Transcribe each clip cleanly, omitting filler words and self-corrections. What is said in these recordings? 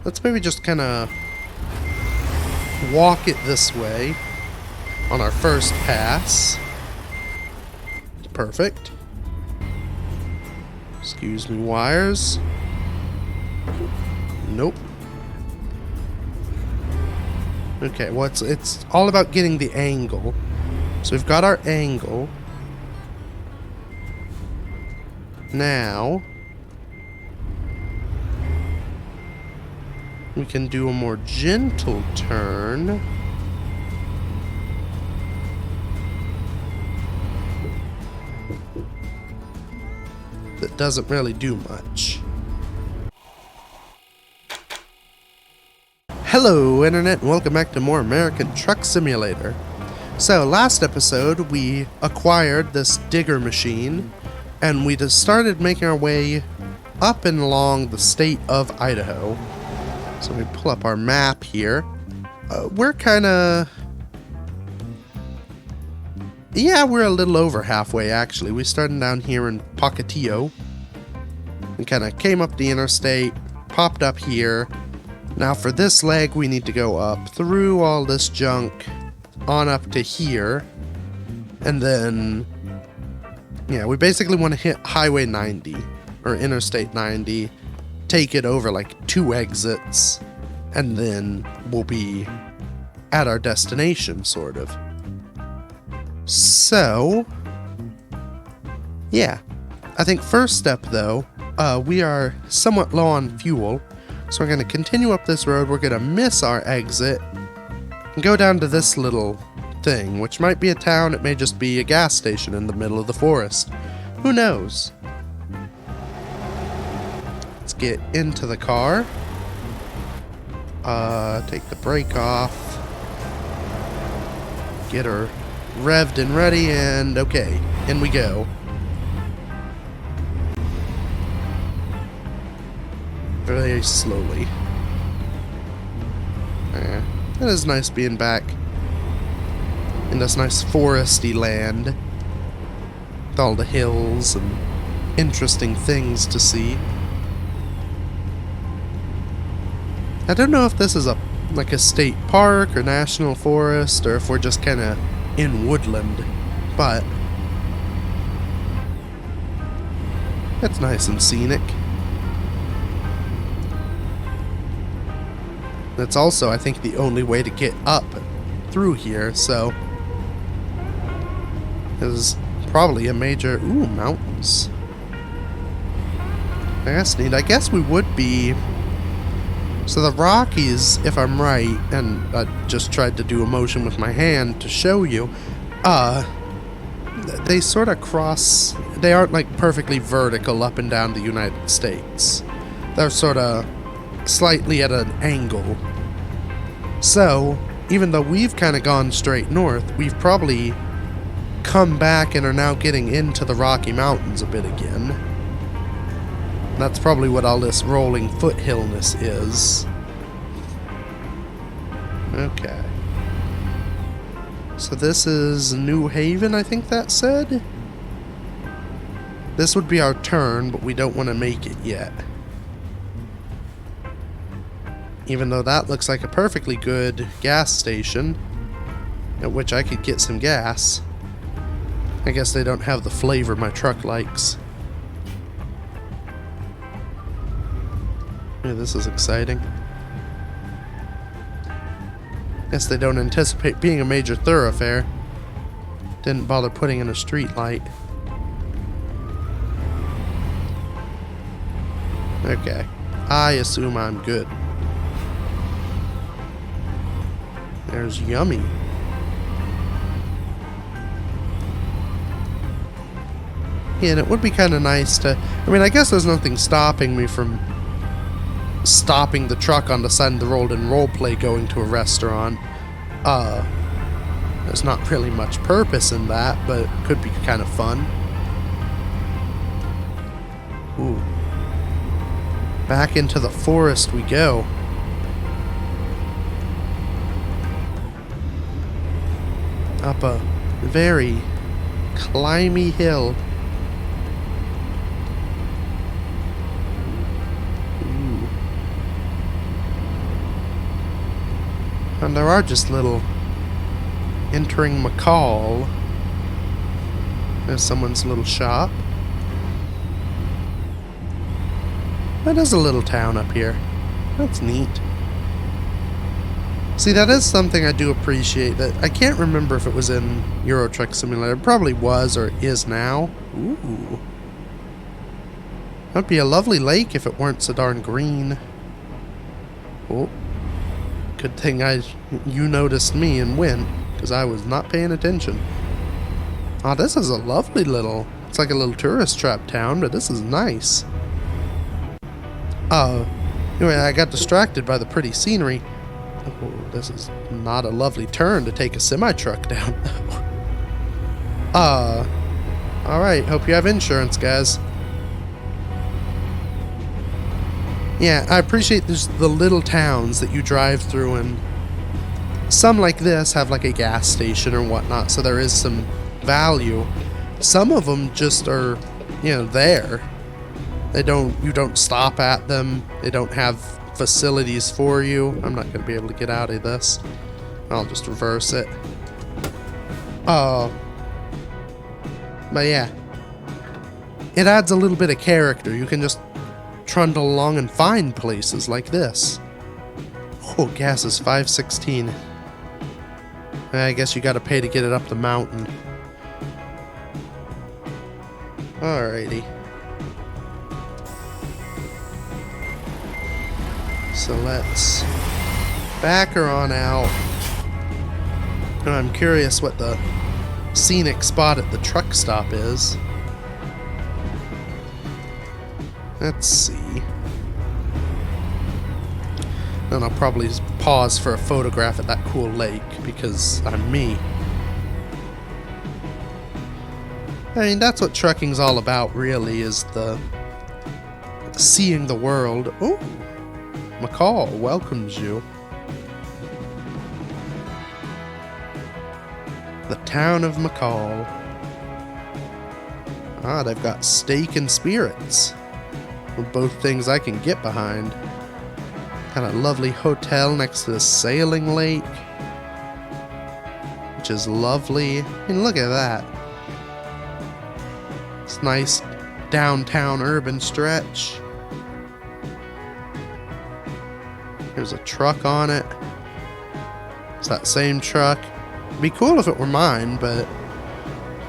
let's maybe just kind of walk it this way on our first pass. Perfect. Excuse me, wires. Nope. Okay, well, it's all about getting the angle. So we've got our angle. Now we can do a more gentle turn. That doesn't really do much. Hello Internet, and welcome back to more American Truck Simulator. So last episode we acquired this digger machine and we just started making our way up and along the state of Idaho. So we pull up our map here. We're kinda... yeah, we're a little over halfway actually. We started down here in Pocatello and kinda came up the interstate, popped up here. Now for this leg we need to go up through all this junk on up to here, and then yeah, we basically want to hit Highway 90 or Interstate 90, take it over like 2 exits, and then we'll be at our destination sort of. So yeah, I think first step though, we are somewhat low on fuel. So we're going to continue up this road, we're going to miss our exit, and go down to this little thing, which might be a town, it may just be a gas station in the middle of the forest. Who knows? Let's get into the car. Take the brake off. Get her revved and ready, and okay, in we go. Very slowly. It is nice being back in this nice foresty land with all the hills and interesting things to see. I don't know if this is like a state park or national forest, or if we're just kind of in woodland, but it's nice and scenic. That's also, I think, the only way to get up through here, so there's probably a major... ooh, mountains. That's neat. I guess we would be... so the Rockies, if I'm right, and I just tried to do a motion with my hand to show you, they sort of cross... they aren't like perfectly vertical up and down the United States. They're sort of slightly at an angle. So, even though we've kind of gone straight north, we've probably come back and are now getting into the Rocky Mountains a bit again. That's probably what all this rolling foothillness is. Okay. So this is New Haven, I think that said? This would be our turn, but we don't want to make it yet. Even though that looks like a perfectly good gas station at which I could get some gas. I guess they don't have the flavor my truck likes. Yeah, this is exciting. Guess they don't anticipate being a major thoroughfare. Didn't bother putting in a street light. Okay. I assume I'm good. There's Yummy. Yeah, and it would be kind of nice to... I mean, I guess there's nothing stopping me from stopping the truck on the side of the road and roleplay going to a restaurant. There's not really much purpose in that, but it could be kind of fun. Ooh. Back into the forest we go. Up a very climby hill. Ooh. And there are just little... Entering McCall. There's someone's little shop. That is a little town up here. That's neat. See, that is something I do appreciate. That I can't remember if it was in Euro Truck Simulator. It probably was or is now. Ooh. That'd be a lovely lake if it weren't so darn green. Oh. Good thing you noticed me and went, because I was not paying attention. Oh, this is a lovely little... It's like a little tourist trap town, but this is nice. Anyway, I got distracted by the pretty scenery. Oh, this is not a lovely turn to take a semi-truck down. Alright, hope you have insurance, guys. Yeah, I appreciate the little towns that you drive through, and some like this have like a gas station or whatnot, so there is some value. Some of them just are, you know, there. You don't stop at them. They don't have facilities for you. I'm not going to be able to get out of this. I'll just reverse it. But yeah. It adds a little bit of character. You can just trundle along and find places like this. Oh, gas is $5.16. I guess you gotta pay to get it up the mountain. Alrighty. So let's back her on out. Now I'm curious what the scenic spot at the truck stop is. Let's see. Then I'll probably pause for a photograph at that cool lake, because I'm me. I mean, that's what trucking's all about, really, is the seeing the world. Oh, McCall welcomes you. The town of McCall. Ah, they've got steak and spirits. Both things I can get behind. Got a lovely hotel next to the sailing lake, which is lovely. And look at that. It's nice downtown urban stretch. There's a truck on it. It's that same truck. It'd be cool if it were mine, but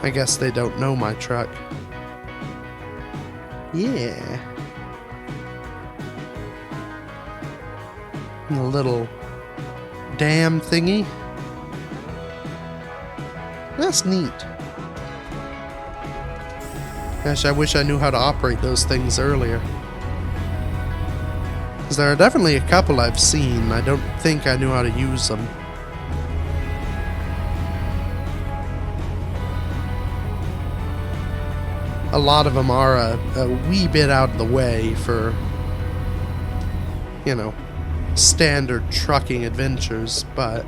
I guess they don't know my truck. Yeah. A little dam thingy. That's neat. Gosh, I wish I knew how to operate those things earlier. Because there are definitely a couple I've seen. I don't think I knew how to use them. A lot of them are a wee bit out of the way for, you know, standard trucking adventures, but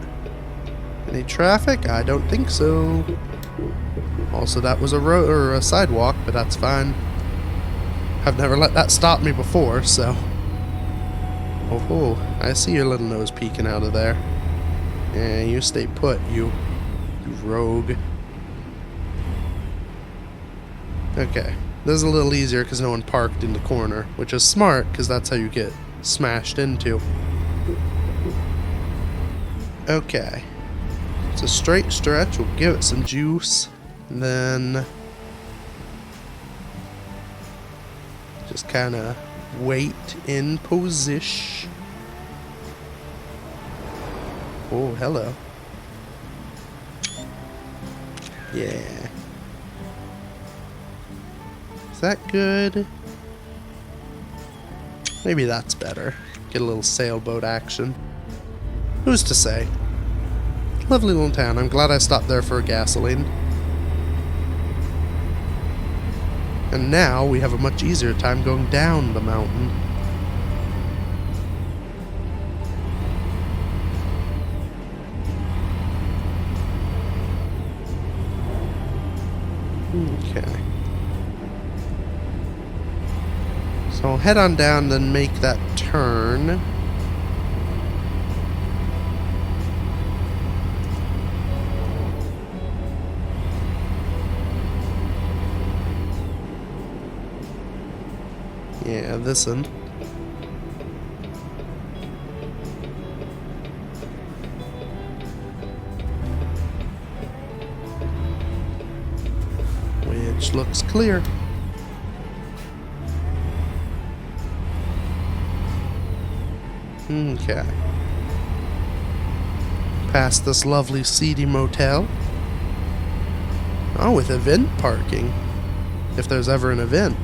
any traffic? I don't think so. Also, that was a road or a sidewalk, but that's fine. I've never let that stop me before, so. Oh, I see your little nose peeking out of there. Yeah, you stay put, you rogue. Okay, this is a little easier because no one parked in the corner, which is smart because that's how you get smashed into. Okay, it's a straight stretch. We'll give it some juice, and then just kind of wait in position. Oh, hello. Yeah. Is that good? Maybe that's better. Get a little sailboat action. Who's to say? Lovely little town. I'm glad I stopped there for gasoline. And now we have a much easier time going down the mountain. Okay. So I'll head on down, then make that turn. Yeah, this one. Which looks clear. Okay. Past this lovely seedy motel. Oh, with event parking. If there's ever an event.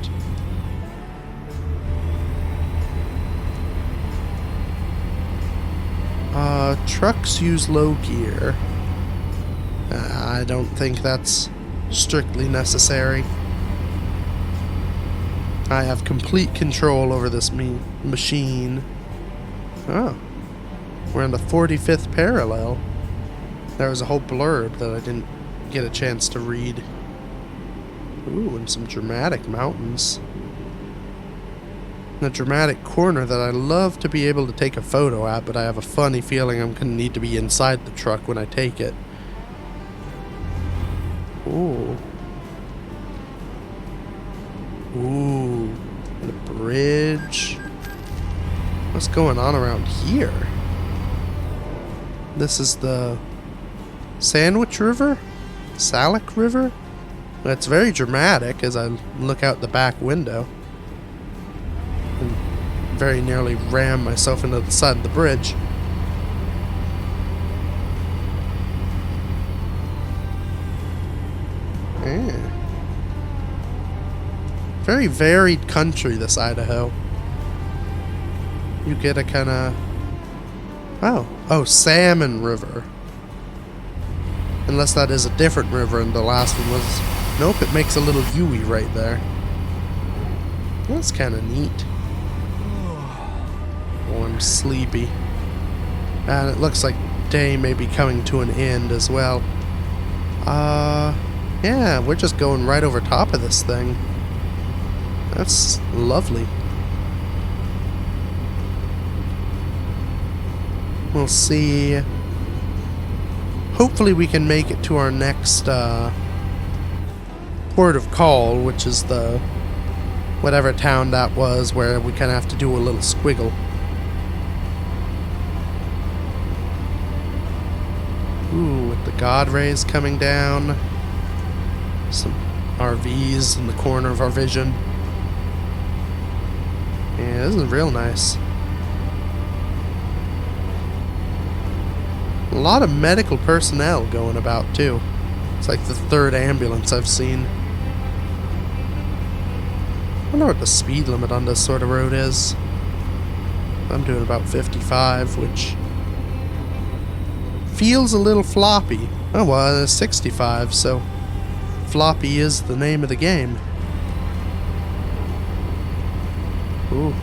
Trucks use low gear. I don't think that's strictly necessary. I have complete control over this machine. Oh. We're in the 45th parallel. There was a whole blurb that I didn't get a chance to read. Ooh, and some dramatic mountains. A dramatic corner that I love to be able to take a photo at, but I have a funny feeling I'm going to need to be inside the truck when I take it. Ooh. Ooh. And a bridge. What's going on around here? This is the Sandwich River? Salic River? It's very dramatic as I look out the back window. And very nearly ram myself into the side of the bridge. Yeah. Very varied country, this Idaho. You get a kind of... Oh, Salmon River. Unless that is a different river and the last one was... Nope, it makes a little U right there. That's kind of neat. Oh, I'm sleepy. And it looks like day may be coming to an end as well. Yeah, we're just going right over top of this thing. That's lovely. We'll see. Hopefully we can make it to our next port of call, which is the whatever town that was where we kind of have to do a little squiggle. Ooh, with the God rays coming down. Some RVs in the corner of our vision. Yeah, this is real nice. A lot of medical personnel going about too. It's like the third ambulance I've seen. I wonder what the speed limit on this sort of road is. I'm doing about 55, which feels a little floppy. Oh well, it's 65, so floppy is the name of the game. Ooh.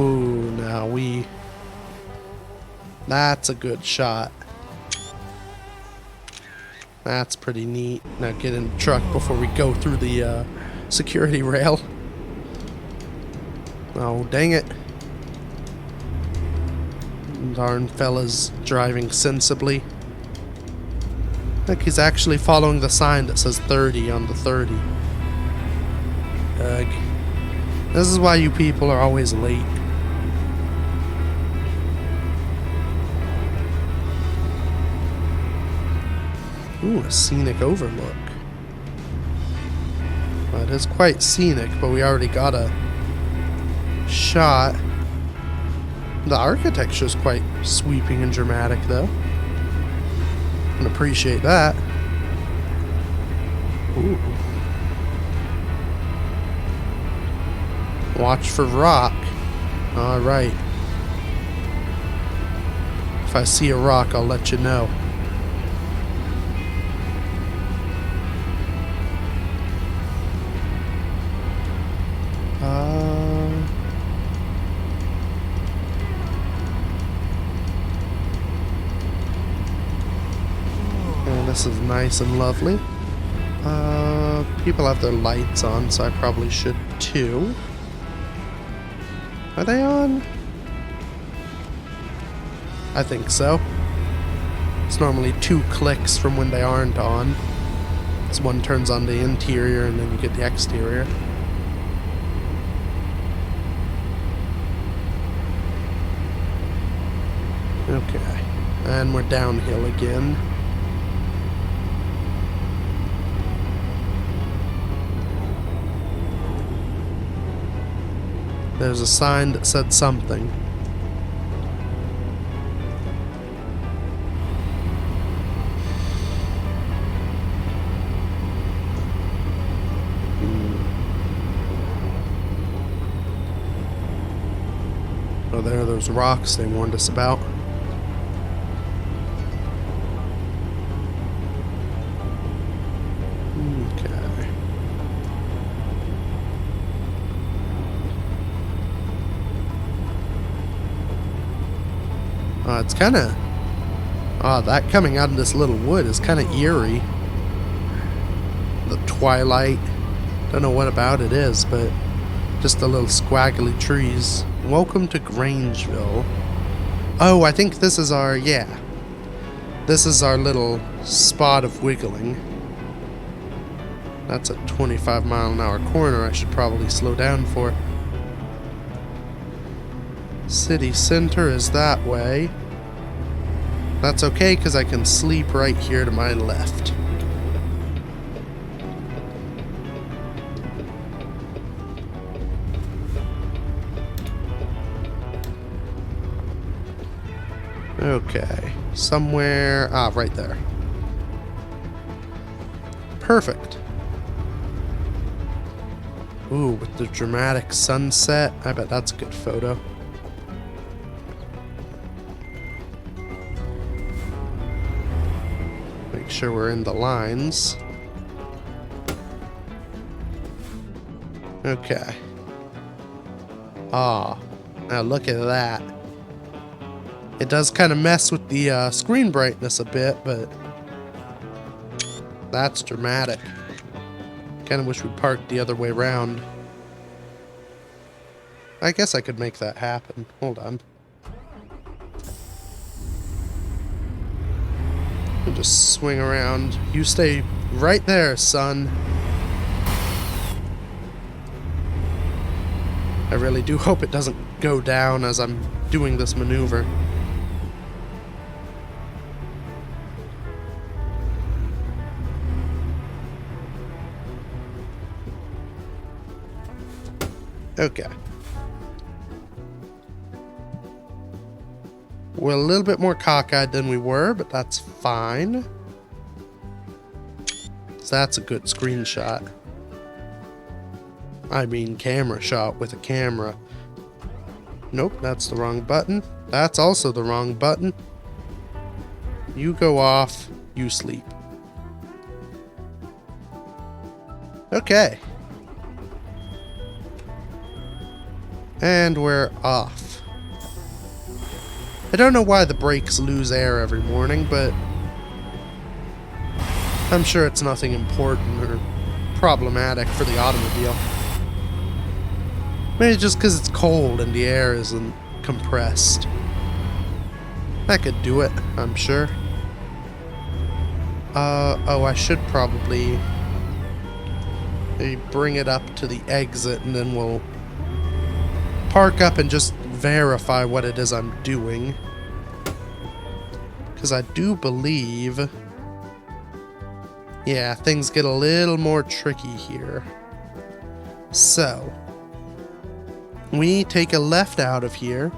Ooh, now we... That's a good shot. That's pretty neat. Now get in the truck before we go through the security rail. Oh, dang it. Darn fella's driving sensibly. Look, he's actually following the sign that says 30 on the 30. Ugh. This is why you people are always late. Ooh, a scenic overlook. Well, it is quite scenic, but we already got a shot. The architecture is quite sweeping and dramatic, though. I can appreciate that. Ooh. Watch for rock. Alright. If I see a rock, I'll let you know. This is nice and lovely. People have their lights on, so I probably should too. Are they on? I think so. It's normally 2 clicks from when they aren't on. This one turns on the interior and then you get the exterior. Okay, and we're downhill again. There's a sign that said something. Oh, there are those rocks they warned us about. Okay. It's kind of... that coming out of this little wood is kind of eerie. The twilight. Don't know what about it is, but just the little squaggly trees. Welcome to Grangeville. Oh, I think this is our... yeah. This is our little spot of wiggling. That's a 25-mile-an-hour corner I should probably slow down for. City center is that way. That's okay, because I can sleep right here to my left. Okay, somewhere... right there. Perfect. Ooh, with the dramatic sunset. I bet that's a good photo. Make sure we're in the lines. Okay. Now look at that. It does kind of mess with the screen brightness a bit, but that's dramatic. Kind of wish we parked the other way around. I guess I could make that happen. Hold on. I'll just swing around. You stay right there, son. I really do hope it doesn't go down as I'm doing this maneuver. Okay. We're a little bit more cockeyed than we were, but that's fine. So that's a good screenshot. I mean camera shot with a camera. Nope, that's the wrong button. That's also the wrong button. You go off, you sleep. Okay. And we're off. I don't know why the brakes lose air every morning, but I'm sure it's nothing important or problematic for the automobile. Maybe just because it's cold and the air isn't compressed. That could do it, I'm sure. Oh, I should probably bring it up to the exit and then we'll park up and just verify what it is I'm doing. Because I do believe... yeah, things get a little more tricky here. So, we take a left out of here,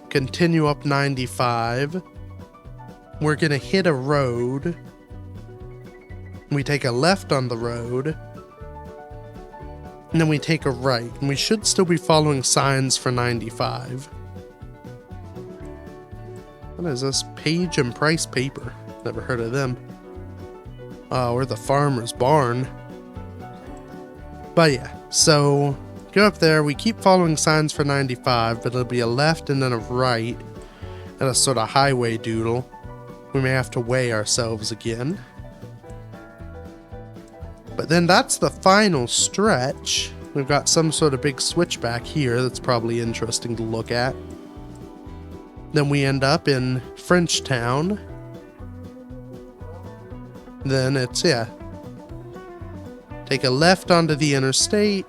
continue up 95. We're gonna hit a road. We take a left on the road. And then we take a right, and we should still be following signs for 95. What is this? Page and Price Paper. Never heard of them. Oh, we're the farmer's barn. But yeah, so go up there. We keep following signs for 95, but it'll be a left and then a right, and a sort of highway doodle. We may have to weigh ourselves again. But then that's the final stretch. We've got some sort of big switchback here that's probably interesting to look at. Then we end up in Frenchtown. Then it's, yeah, take a left onto the interstate,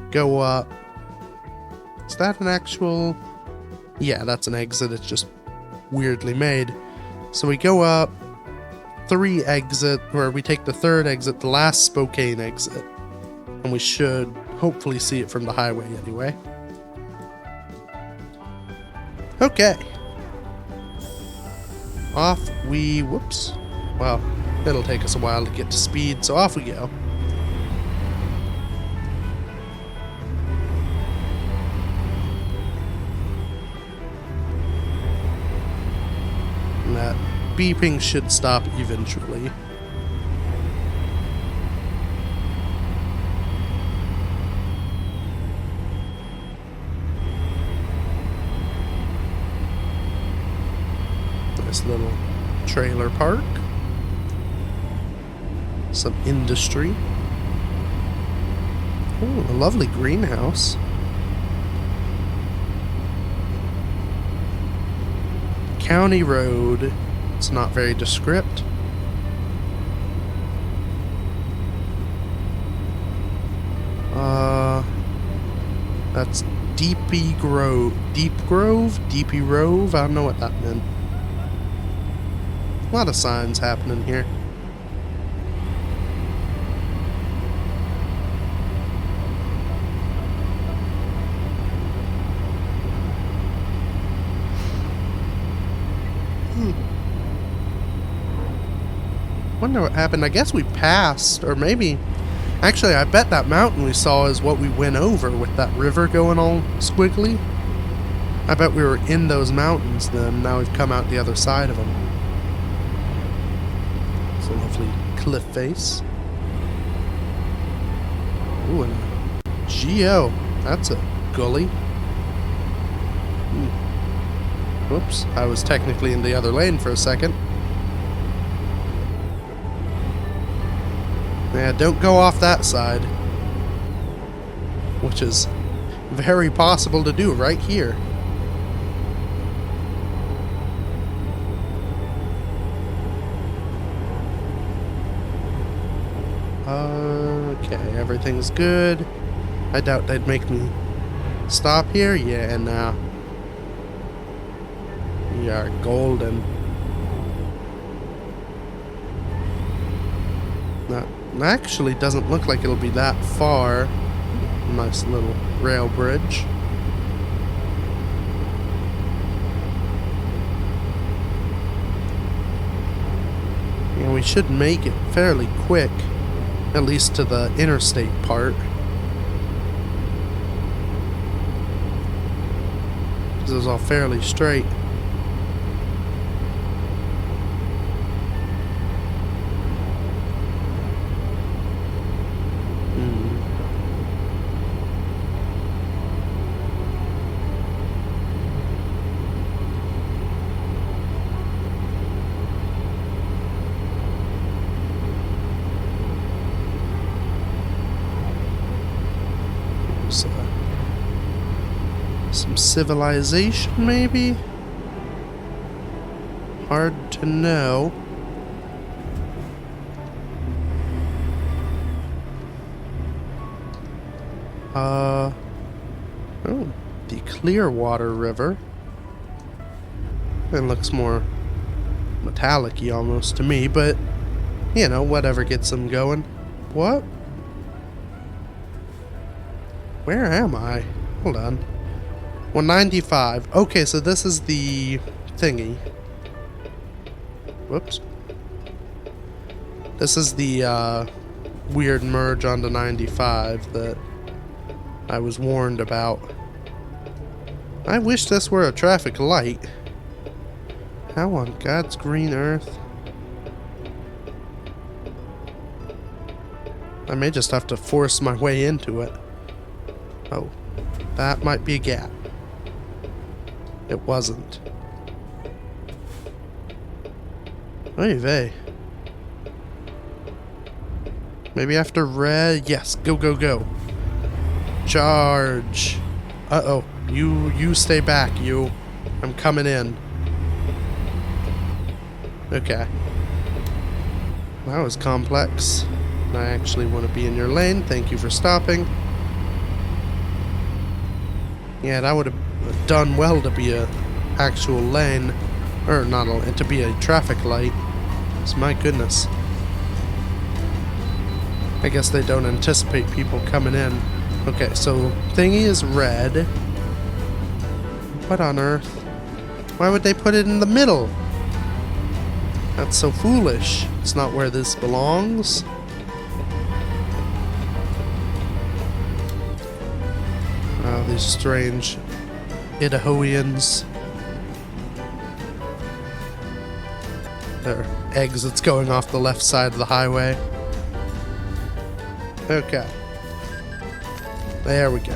go up. Is that an actual... Yeah, that's an exit. It's just weirdly made. So we go up 3 exit, or we take the 3rd exit, the last Spokane exit. And we should hopefully see it from the highway anyway. Okay. Off we... Whoops. Well, it'll take us a while to get to speed, so off we go. And that beeping should stop eventually. Nice little trailer park. Some industry. Oh, a lovely greenhouse. County road. It's not very descript. That's Deepy Grove. Deep Grove? Deepy Rove? I don't know what that meant. A lot of signs happening here. Wonder what happened. I guess we passed, or maybe... Actually, I bet that mountain we saw is what we went over with that river going all squiggly. I bet we were in those mountains then. Now we've come out the other side of them. It's a lovely cliff face. Ooh, and a Geo. That's a gully. Whoops, I was technically in the other lane for a second. Yeah, don't go off that side. Which is very possible to do right here. Okay, everything's good. I doubt they'd make me stop here. Yeah, nah. We are golden. That actually doesn't look like it'll be that far. Nice little rail bridge. And we should make it fairly quick, at least to the interstate part. This is all fairly straight. Some civilization, maybe? Hard to know. Oh, the Clearwater River. It looks more metallic-y almost to me, but, you know, whatever gets them going. What? Where am I? Hold on. 195. Okay, so this is the thingy. Whoops. This is the weird merge onto 95 that I was warned about. I wish this were a traffic light. How on God's green earth? I may just have to force my way into it. Oh, that might be a gap. It wasn't. Oy vey. Maybe after red. Yes, go, go, go. Charge. Uh-oh. You stay back, you. I'm coming in. Okay. That was complex. I actually want to be in your lane. Thank you for stopping. Yeah, that would have done well to be a actual lane. Or not a, to be a traffic light. So my goodness. I guess they don't anticipate people coming in. Okay, so thingy is red. What on earth? Why would they put it in the middle? That's so foolish. It's not where this belongs. Oh, these strange Idahoians. There are exits going off the left side of the highway. Okay. There we go.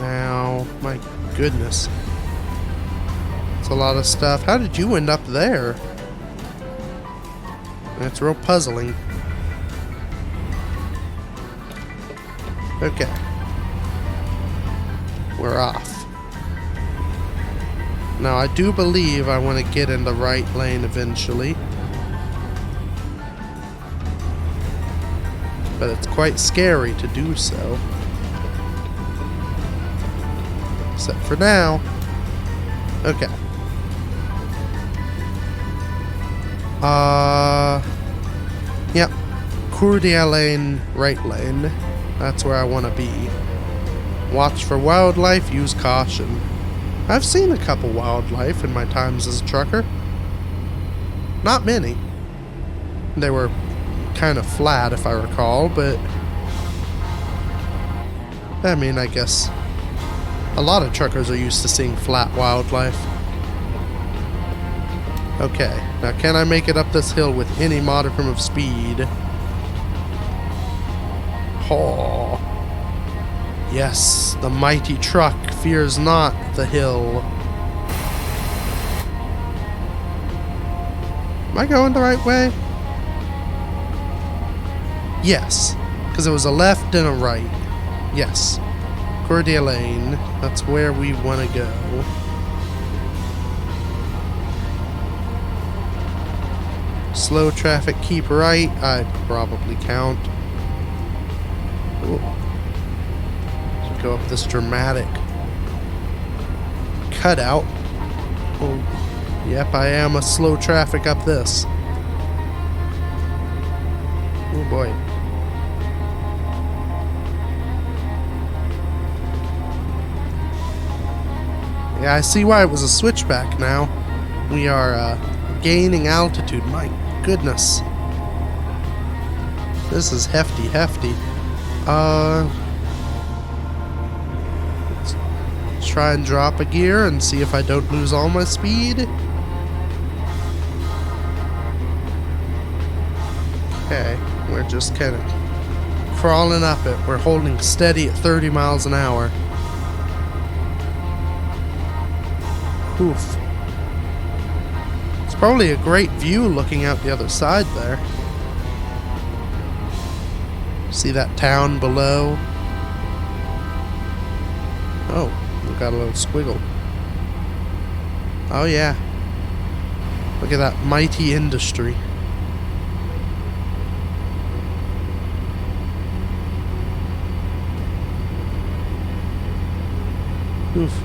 Now, my goodness. It's a lot of stuff. How did you end up there? That's real puzzling. Okay. We're off. Now, I do believe I want to get in the right lane eventually. But it's quite scary to do so. Except for now. Okay. Yep. Cordia lane, right lane. That's where I want to be. Watch for wildlife, use caution. I've seen a couple wildlife in my times as a trucker. Not many. They were kind of flat, if I recall, but I mean, I guess a lot of truckers are used to seeing flat wildlife. Okay, now can I make it up this hill with any modicum of speed? Oh. Yes, the mighty truck fears not the hill. Am I going the right way? Yes, because it was a left and a right. Yes. Cordia Lane, that's where we want to go. Slow traffic, keep right. I'd probably count. Ooh. Go up this dramatic cutout. Oh, yep, I am a slow traffic up this. Oh boy. Yeah, I see why it was a switchback now. We are gaining altitude. My goodness. This is hefty. Let's try and drop a gear and see if I don't lose all my speed. Okay, we're just kind of crawling up it. We're holding steady at 30 miles an hour. Oof. It's probably a great view looking out the other side there. See that town below? Oh, we've got a little squiggle. Oh yeah. Look at that mighty industry. Oof.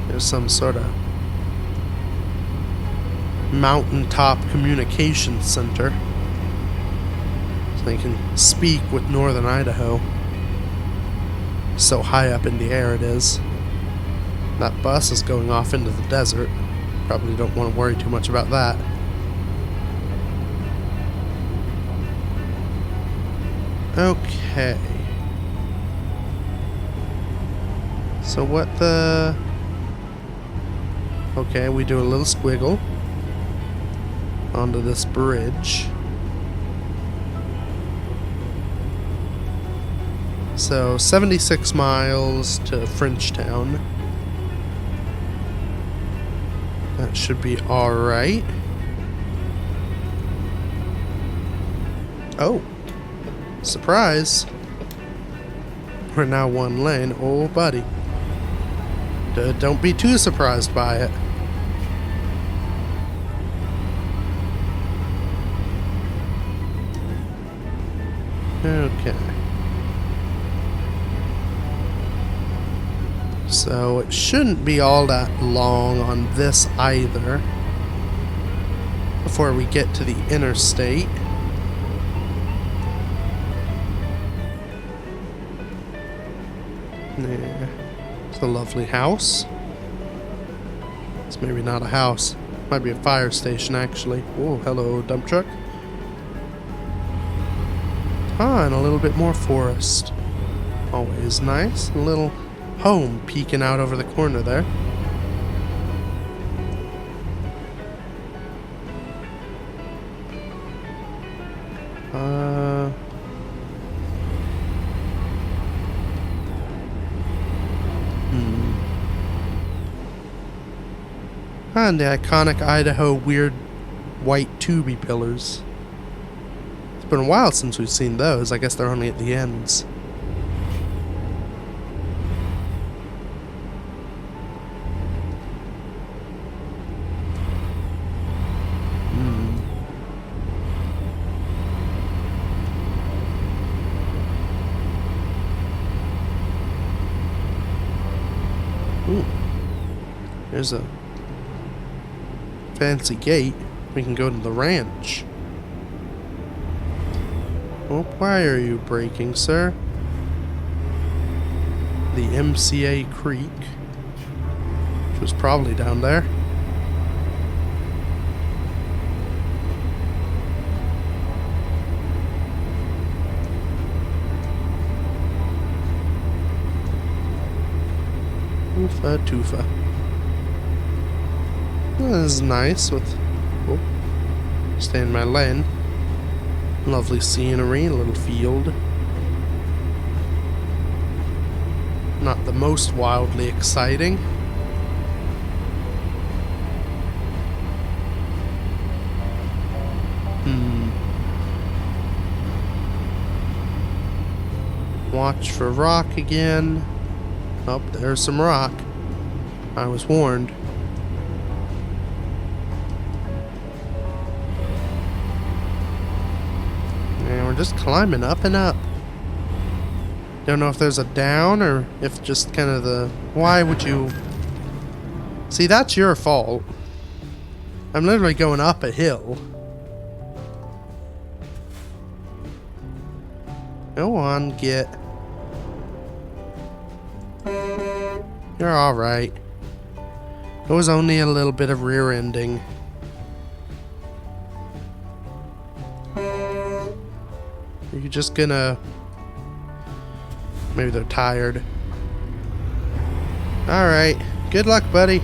There's some sort of mountaintop communication center. So they can speak with northern Idaho. So high up in the air it is. That bus is going off into the desert. Probably don't want to worry too much about that. Okay. So what the... Okay, we do a little squiggle onto this bridge. So 76 miles to Frenchtown. That should be alright. Oh. Surprise! We're now one lane. Oh, buddy. Don't be too surprised by it. Okay. So it shouldn't be all that long on this either before we get to the interstate. Yeah. It's a lovely house. It's maybe not a house. Might be a fire station, actually. Oh, hello, dump truck. Ah, and a little bit more forest. Always nice. A little home peeking out over the corner there. And the iconic Idaho weird white tubey pillars. It's been a while since we've seen those. I guess they're only at the ends. Ooh. There's a fancy gate. We can go to the ranch. Oh, why are you braking, sir? The MCA Creek, which was probably down there. Oofa toofa. This is nice with... Oh, stay in my lane. Lovely scenery, a little field. Not the most wildly exciting. Watch for rock again. Oh, there's some rock. I was warned. And we're just climbing up and up. Don't know if there's a down or if just kind of the... Why would you... See, that's your fault. I'm literally going up a hill. Go on, get... You're alright. It was only a little bit of rear ending. Are you just gonna... Maybe they're tired. Alright. Good luck, buddy.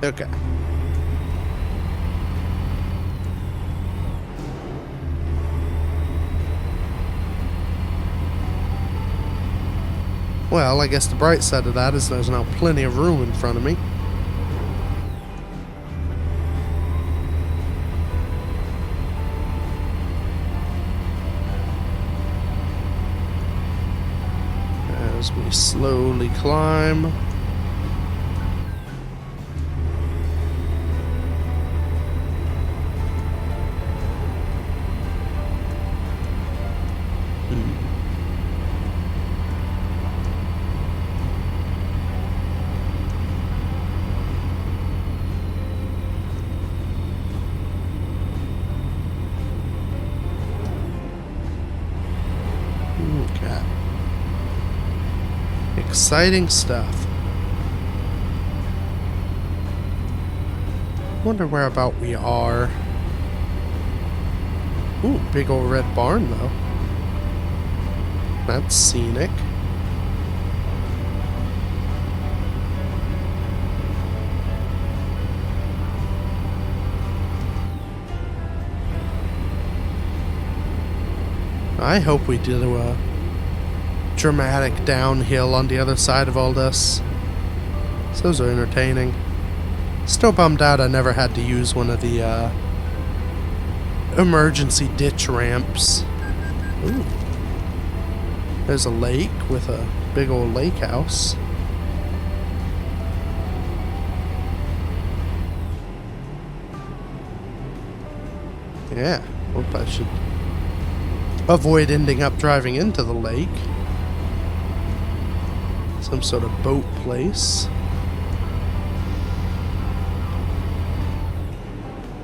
Okay. Well, I guess the bright side of that is there's now plenty of room in front of me. As we slowly climb. Okay. Exciting stuff. Wonder where about we are. Ooh, big old red barn though. That's scenic. I hope we did a dramatic downhill on the other side of all this. So those are entertaining. Still bummed out I never had to use one of the emergency ditch ramps. Ooh. There's a lake with a big old lake house. Yeah, hope I should avoid ending up driving into the lake. Some sort of boat place.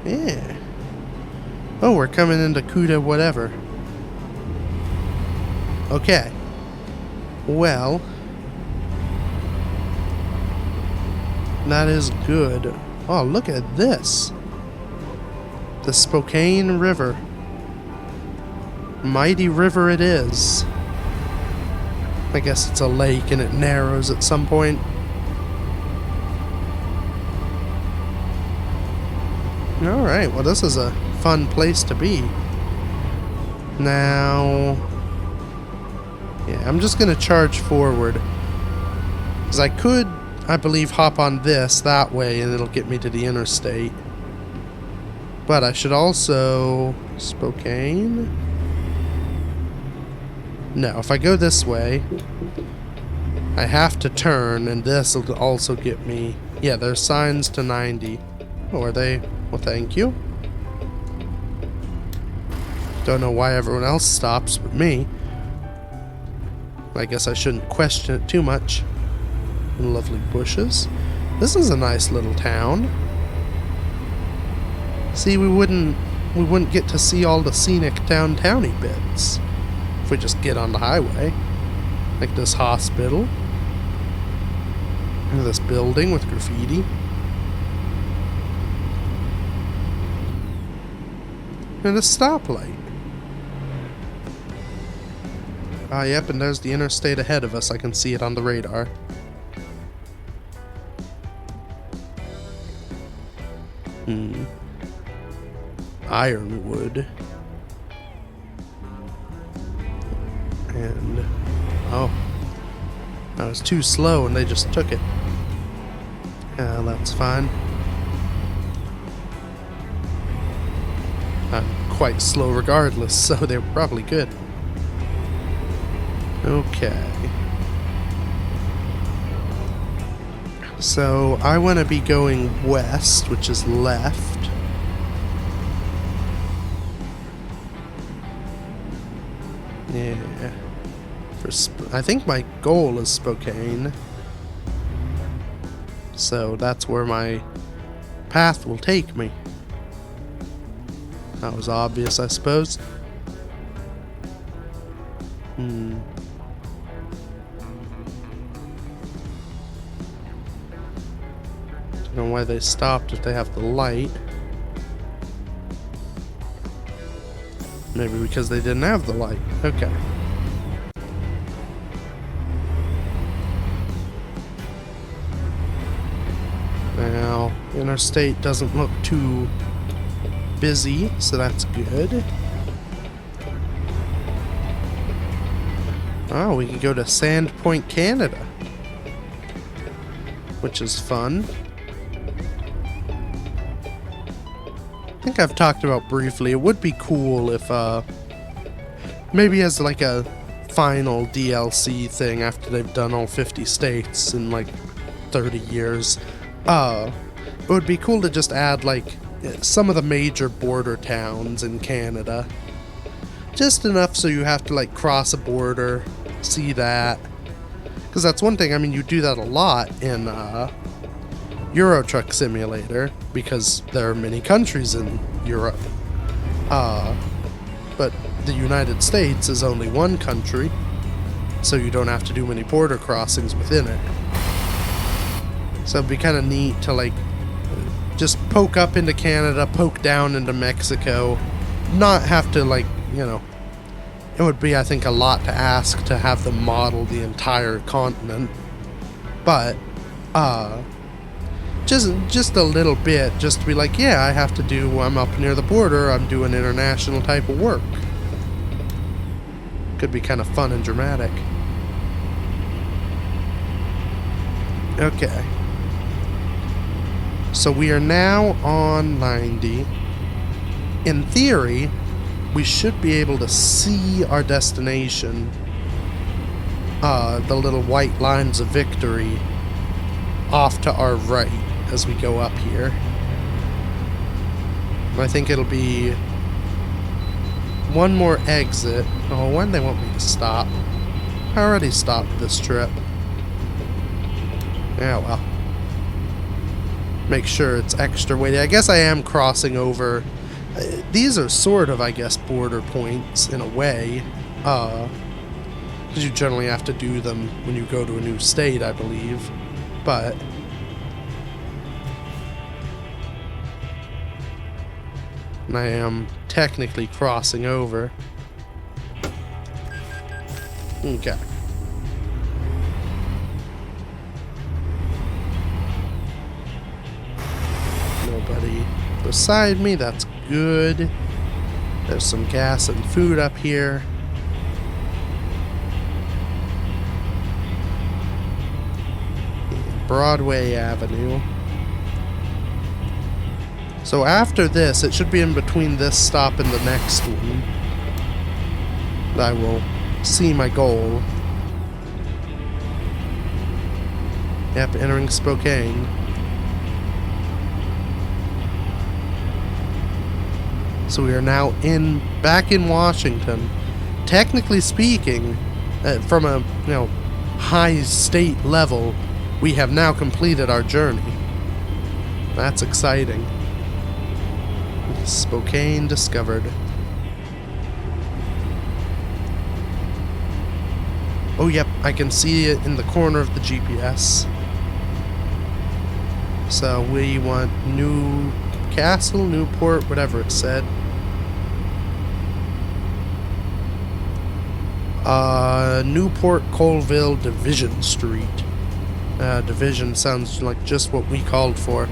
Yeah. Oh, we're coming into Kuta whatever. Okay. Well, that is good. Oh, look at this. The Spokane River. Mighty river it is. I guess it's a lake and it narrows at some point. Alright, well this is a fun place to be. Now... yeah, I'm just gonna charge forward. Because I could, I believe, hop on this that way and it'll get me to the interstate. But I should also... Spokane? No, if I go this way, I have to turn, and this will also get me... yeah, there's signs to 90. Oh, are they... well, thank you. Don't know why everyone else stops but me. I guess I shouldn't question it too much. And lovely bushes. This is a nice little town. See, we wouldn't get to see all the scenic downtowny bits if we just get on the highway. Like this hospital. And this building with graffiti. And a stoplight. Ah, yep, and there's the interstate ahead of us. I can see it on the radar. Ironwood. And... oh. I was too slow and they just took it. Yeah, that's fine. I'm quite slow regardless, so they were probably good. Okay. So, I want to be going west, which is left. Yeah. I think my goal is Spokane. So, that's where my path will take me. That was obvious, I suppose. Don't know why they stopped if they have the light. Maybe because they didn't have the light. Okay. Now, interstate doesn't look too busy, so that's good. Oh, we can go to Sandpoint, Canada, which is fun. I think I've talked about briefly, it would be cool if, maybe as like a final DLC thing after they've done all 50 states in like 30 years, it would be cool to just add like some of the major border towns in Canada. Just enough so you have to like cross a border, see that. Because that's one thing, I mean, you do that a lot in, Euro Truck Simulator, because there are many countries in Europe. But the United States is only one country, so you don't have to do many border crossings within it. So it'd be kind of neat to, like, just poke up into Canada, poke down into Mexico, not have to, like, you know, it would be, I think, a lot to ask to have them model the entire continent. But, just a little bit, just to be like, yeah, I have to do, I'm up near the border, I'm doing international type of work. Could be kind of fun and dramatic. Okay. So we are now on 90. In theory, we should be able to see our destination. The little white lines of victory off to our right as we go up here. I think it'll be one more exit. Oh, when they want me to stop? I already stopped this trip. Yeah, well. Make sure it's extra weighty. I guess I am crossing over. These are sort of, I guess, border points in a way. Because you generally have to do them when you go to a new state, I believe. But and I am technically crossing over. Okay. Nobody beside me, that's good. There's some gas and food up here. Broadway Avenue. So after this, it should be in between this stop and the next one. I will see my goal. Yep, entering Spokane. So we are now back in Washington. Technically speaking, from a high state level, we have now completed our journey. That's exciting. Spokane discovered. Oh, yep, I can see it in the corner of the GPS. So we want Newcastle, Newport, whatever it said. Newport, Colville, Division Street. Division sounds like just what we called for.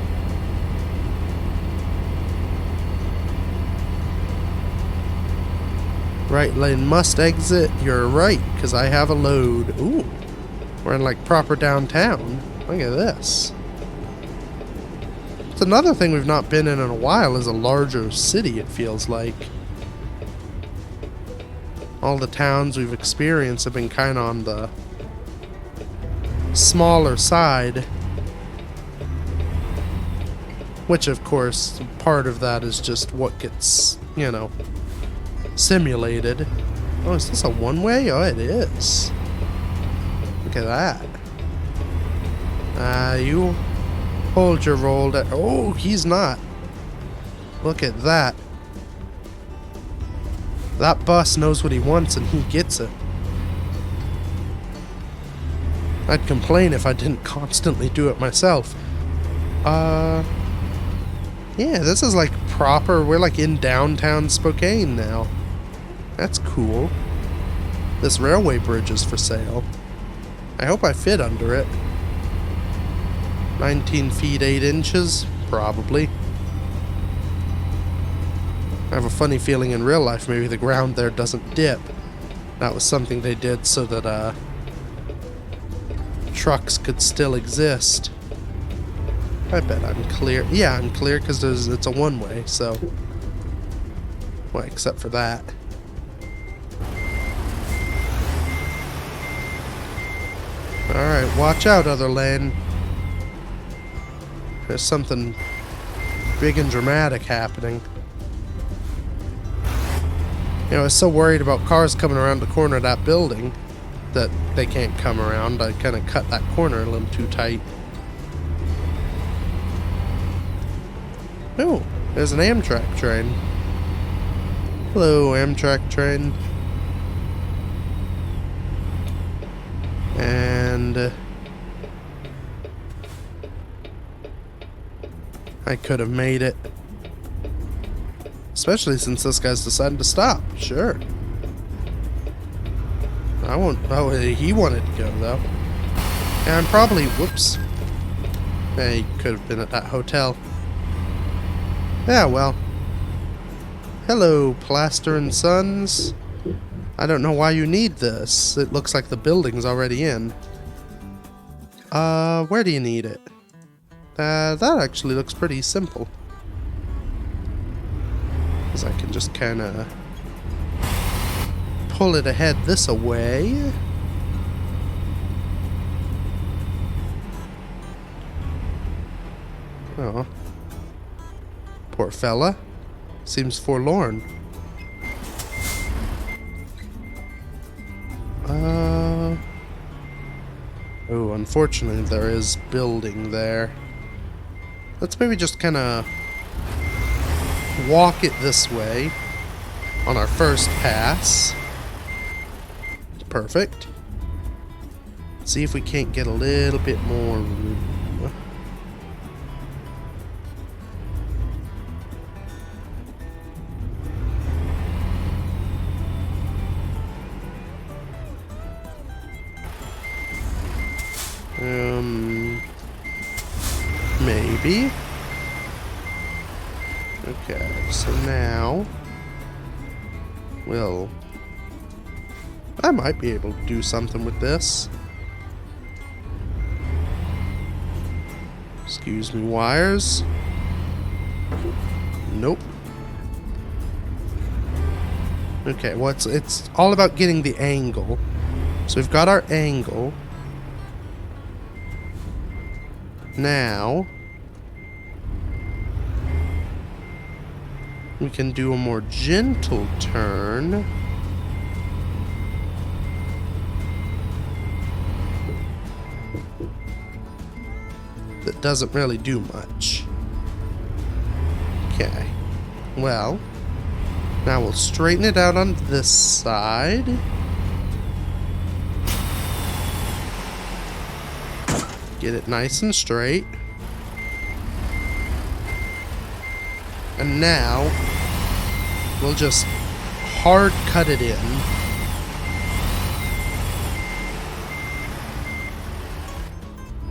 Right lane must exit. You're right, because I have a load. Ooh, we're in like proper downtown. Look at this. It's another thing we've not been in a while is a larger city, it feels like. All the towns we've experienced have been kind of on the smaller side. Which, of course, part of that is just what gets, simulated. Oh, is this a one-way? Oh, it is. Look at that. You hold your roll. Oh, he's not. Look at that. That bus knows what he wants and he gets it. I'd complain if I didn't constantly do it myself. Yeah, this is like proper. We're like in downtown Spokane now. That's cool. This railway bridge is for sale. I hope I fit under it. 19 feet 8 inches? Probably. I have a funny feeling in real life maybe the ground there doesn't dip. That was something they did so that trucks could still exist. I bet I'm clear. Yeah, I'm clear because it's a one-way, so... Well, except for that. Alright, watch out, other lane. There's something big and dramatic happening. I was so worried about cars coming around the corner of that building that they can't come around. I kind of cut that corner a little too tight. Oh, there's an Amtrak train. Hello, Amtrak train. And I could have made it. Especially since this guy's decided to stop. Sure. I won't. Oh, he wanted to go, though. And I'm probably... Whoops. He could have been at that hotel. Yeah, well. Hello, Plaster and Sons. I don't know why you need this. It looks like the building's already in. Where do you need it? That actually looks pretty simple. Because I can just kind of pull it ahead this away. Oh. Poor fella. Seems forlorn. Oh, unfortunately there is building there. Let's maybe just kind of walk it this way on our first pass. Perfect. See if we can't get a little bit more room. Maybe. Okay, so now I might be able to do something with this. Excuse me, wires. Nope. Okay, well, it's all about getting the angle. So we've got our angle. Now we can do a more gentle turn. That doesn't really do much. Okay. Well, now we'll straighten it out on this side. Get it nice and straight. And now we'll just hard cut it in.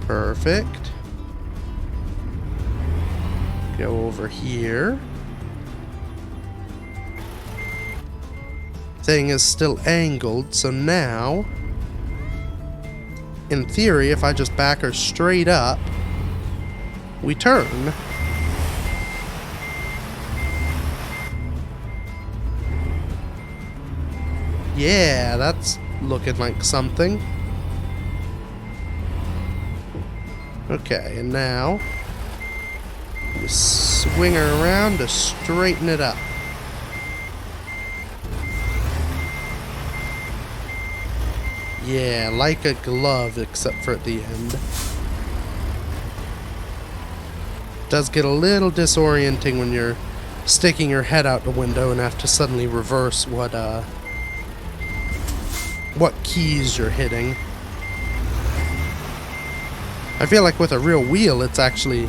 Perfect. Go over here. Thing is still angled, so now, in theory, if I just back her straight up, we turn. Yeah, that's looking like something. Okay, and now we swing her around to straighten it up. Yeah, like a glove, except for at the end. Does get a little disorienting when you're sticking your head out the window and have to suddenly reverse what keys you're hitting. I feel like with a real wheel, it's actually,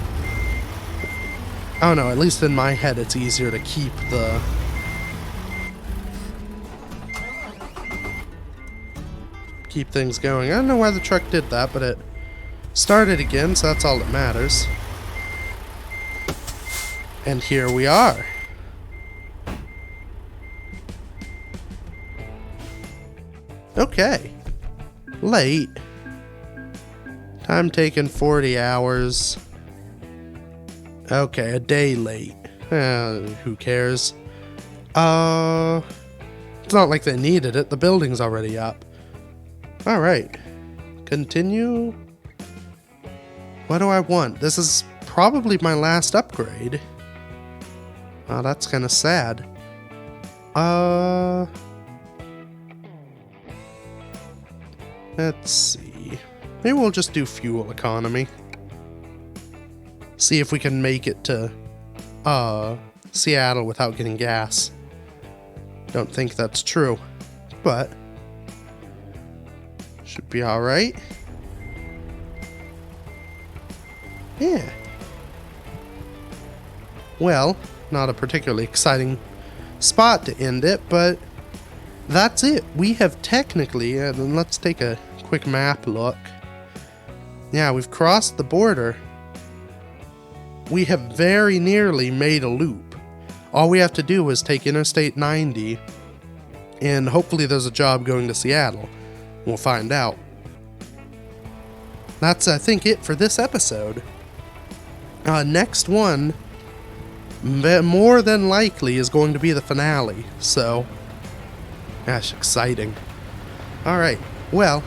I don't know, at least in my head, it's easier to keep things going. I don't know why the truck did that, but it started again, so that's all that matters. And here we are. Okay. Late. Time taken 40 hours. Okay, a day late. Who cares? It's not like they needed it. The building's already up. Alright. Continue. What do I want? This is probably my last upgrade. Oh, that's kind of sad. Let's see. Maybe we'll just do fuel economy. See if we can make it to Seattle without getting gas. Don't think that's true, but should be alright. Yeah. Well, not a particularly exciting spot to end it, but that's it. We have technically, and let's take a quick map look. Yeah, we've crossed the border. We have very nearly made a loop. All we have to do is take Interstate 90, and hopefully there's a job going to Seattle. We'll find out. That's, I think, it for this episode. Next one, more than likely, is going to be the finale. So, gosh, exciting. Alright, well,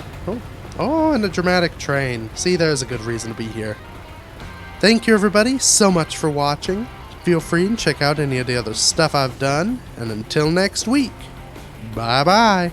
oh, and a dramatic train. See, there's a good reason to be here. Thank you, everybody, so much for watching. Feel free and check out any of the other stuff I've done. And until next week, bye-bye.